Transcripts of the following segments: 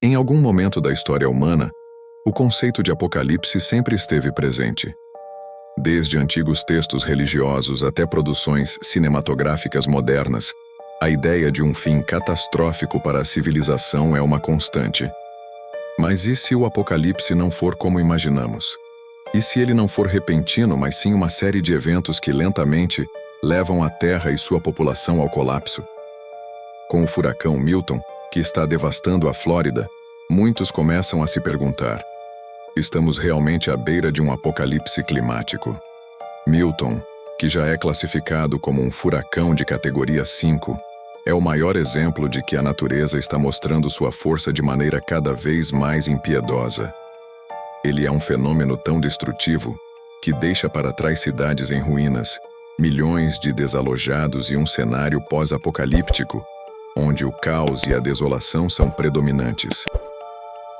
Em algum momento da história humana, o conceito de apocalipse sempre esteve presente. Desde antigos textos religiosos até produções cinematográficas modernas, a ideia de um fim catastrófico para a civilização é uma constante. Mas e se o apocalipse não for como imaginamos? E se ele não for repentino, mas sim uma série de eventos que lentamente levam a Terra e sua população ao colapso? Com o furacão Milton, que está devastando a Flórida, muitos começam a se perguntar: estamos realmente à beira de um apocalipse climático? Milton, que já é classificado como um furacão de categoria 5, é o maior exemplo de que a natureza está mostrando sua força de maneira cada vez mais impiedosa. Ele é um fenômeno tão destrutivo que deixa para trás cidades em ruínas, milhões de desalojados e um cenário pós-apocalíptico, onde o caos e a desolação são predominantes.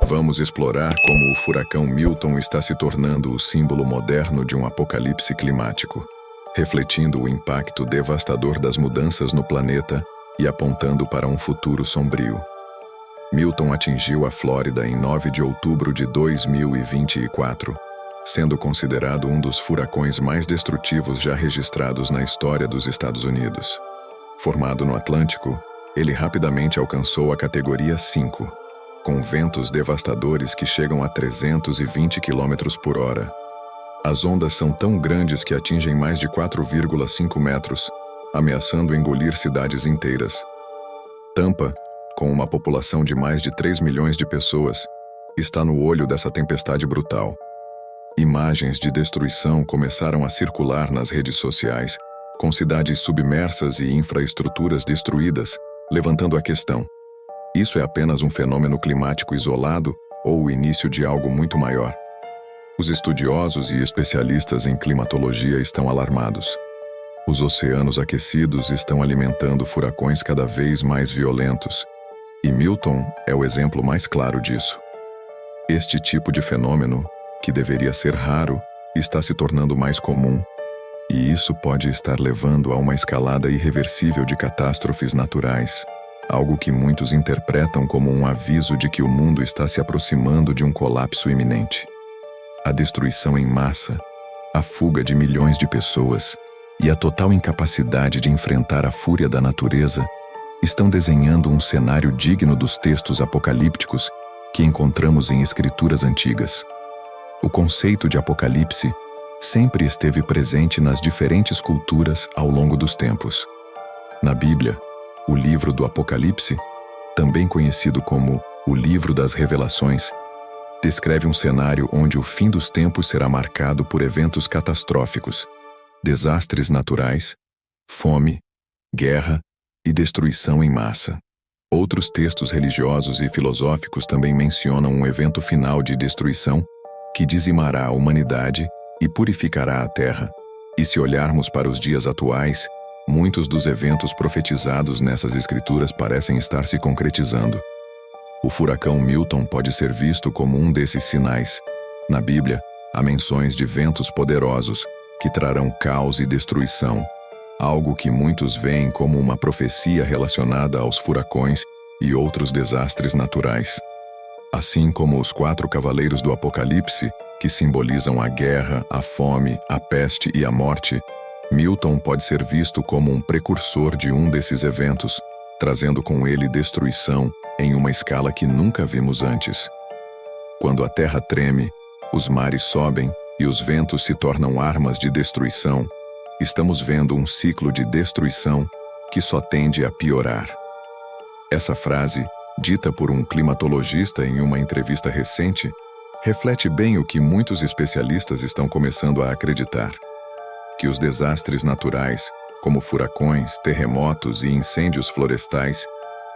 Vamos explorar como o furacão Milton está se tornando o símbolo moderno de um apocalipse climático, refletindo o impacto devastador das mudanças no planeta e apontando para um futuro sombrio. Milton atingiu a Flórida em 9 de outubro de 2024, sendo considerado um dos furacões mais destrutivos já registrados na história dos Estados Unidos. Formado no Atlântico, ele rapidamente alcançou a categoria 5, com ventos devastadores que chegam a 320 km por hora. As ondas são tão grandes que atingem mais de 4,5 metros, ameaçando engolir cidades inteiras. Tampa, com uma população de mais de 3 milhões de pessoas, está no olho dessa tempestade brutal. Imagens de destruição começaram a circular nas redes sociais, com cidades submersas e infraestruturas destruídas, levantando a questão: isso é apenas um fenômeno climático isolado ou o início de algo muito maior? Os estudiosos e especialistas em climatologia estão alarmados. Os oceanos aquecidos estão alimentando furacões cada vez mais violentos, e Milton é o exemplo mais claro disso. Este tipo de fenômeno, que deveria ser raro, está se tornando mais comum, e isso pode estar levando a uma escalada irreversível de catástrofes naturais, algo que muitos interpretam como um aviso de que o mundo está se aproximando de um colapso iminente. A destruição em massa, a fuga de milhões de pessoas e a total incapacidade de enfrentar a fúria da natureza estão desenhando um cenário digno dos textos apocalípticos que encontramos em escrituras antigas. O conceito de apocalipse sempre esteve presente nas diferentes culturas ao longo dos tempos. Na Bíblia, o livro do Apocalipse, também conhecido como o Livro das Revelações, descreve um cenário onde o fim dos tempos será marcado por eventos catastróficos, desastres naturais, fome, guerra e destruição em massa. Outros textos religiosos e filosóficos também mencionam um evento final de destruição que dizimará a humanidade e purificará a terra. E se olharmos para os dias atuais, muitos dos eventos profetizados nessas escrituras parecem estar se concretizando. O furacão Milton pode ser visto como um desses sinais. Na Bíblia, há menções de ventos poderosos que trarão caos e destruição, algo que muitos veem como uma profecia relacionada aos furacões e outros desastres naturais. Assim como os 4 cavaleiros do Apocalipse, que simbolizam a guerra, a fome, a peste e a morte, Milton pode ser visto como um precursor de um desses eventos, trazendo com ele destruição em uma escala que nunca vimos antes. Quando a terra treme, os mares sobem e os ventos se tornam armas de destruição, estamos vendo um ciclo de destruição que só tende a piorar. Essa frase, dita por um climatologista em uma entrevista recente, reflete bem o que muitos especialistas estão começando a acreditar: que os desastres naturais, como furacões, terremotos e incêndios florestais,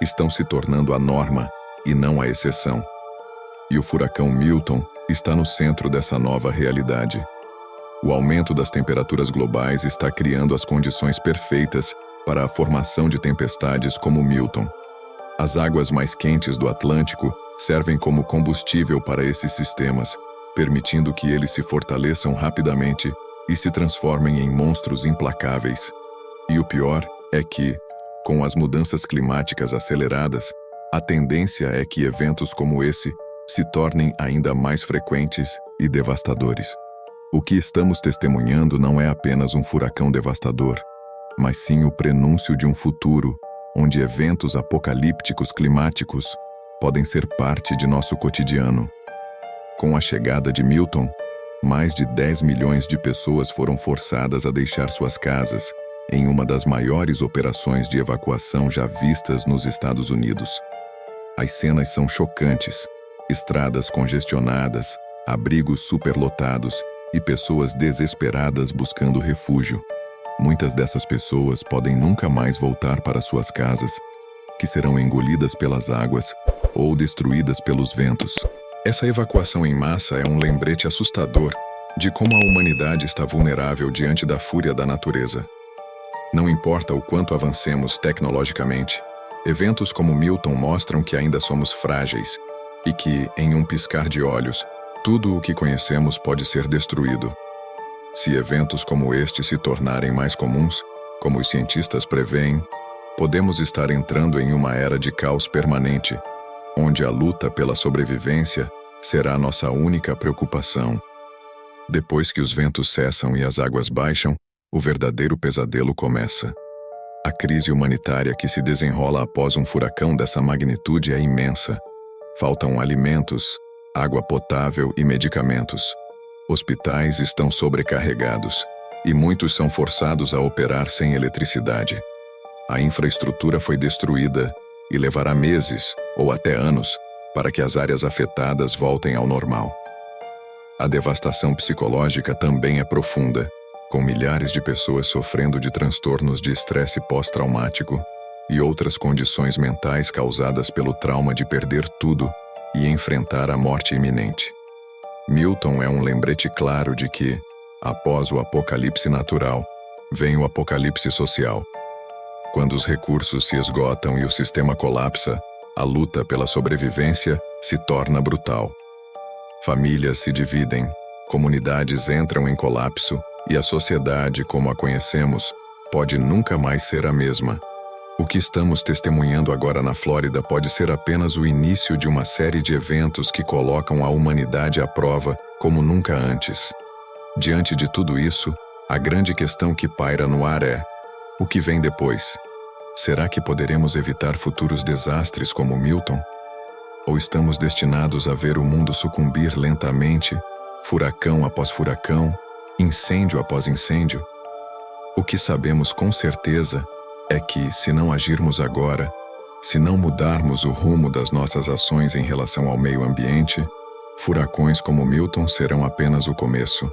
estão se tornando a norma e não a exceção. E o furacão Milton está no centro dessa nova realidade. O aumento das temperaturas globais está criando as condições perfeitas para a formação de tempestades como Milton. As águas mais quentes do Atlântico servem como combustível para esses sistemas, permitindo que eles se fortaleçam rapidamente e se transformem em monstros implacáveis. E o pior é que, com as mudanças climáticas aceleradas, A tendência é que eventos como esse se tornem ainda mais frequentes e devastadores. O que estamos testemunhando não é apenas um furacão devastador, mas sim o prenúncio de um futuro onde eventos apocalípticos climáticos podem ser parte de nosso cotidiano. Com a chegada de Milton, mais de 10 milhões de pessoas foram forçadas a deixar suas casas em uma das maiores operações de evacuação já vistas nos Estados Unidos. As cenas são chocantes: estradas congestionadas, abrigos superlotados e pessoas desesperadas buscando refúgio. Muitas dessas pessoas podem nunca mais voltar para suas casas, que serão engolidas pelas águas ou destruídas pelos ventos. Essa evacuação em massa é um lembrete assustador de como a humanidade está vulnerável diante da fúria da natureza. Não importa o quanto avancemos tecnologicamente, eventos como Milton mostram que ainda somos frágeis e que, em um piscar de olhos, tudo o que conhecemos pode ser destruído. Se eventos como este se tornarem mais comuns, como os cientistas preveem, podemos estar entrando em uma era de caos permanente, onde a luta pela sobrevivência será nossa única preocupação. Depois que os ventos cessam e as águas baixam, o verdadeiro pesadelo começa. A crise humanitária que se desenrola após um furacão dessa magnitude é imensa. Faltam alimentos, água potável e medicamentos. Hospitais estão sobrecarregados e muitos são forçados a operar sem eletricidade. A infraestrutura foi destruída e levará meses ou até anos para que as áreas afetadas voltem ao normal. A devastação psicológica também é profunda, com milhares de pessoas sofrendo de transtornos de estresse pós-traumático e outras condições mentais causadas pelo trauma de perder tudo e enfrentar a morte iminente. Milton é um lembrete claro de que, após o apocalipse natural, vem o apocalipse social. Quando os recursos se esgotam e o sistema colapsa, a luta pela sobrevivência se torna brutal. Famílias se dividem, comunidades entram em colapso e a sociedade, como a conhecemos, pode nunca mais ser a mesma. O que estamos testemunhando agora na Flórida pode ser apenas o início de uma série de eventos que colocam a humanidade à prova como nunca antes. Diante de tudo isso, a grande questão que paira no ar é: o que vem depois? Será que poderemos evitar futuros desastres como Milton? Ou estamos destinados a ver o mundo sucumbir lentamente, furacão após furacão, incêndio após incêndio? O que sabemos com certeza é que, se não agirmos agora, se não mudarmos o rumo das nossas ações em relação ao meio ambiente, furacões como Milton serão apenas o começo.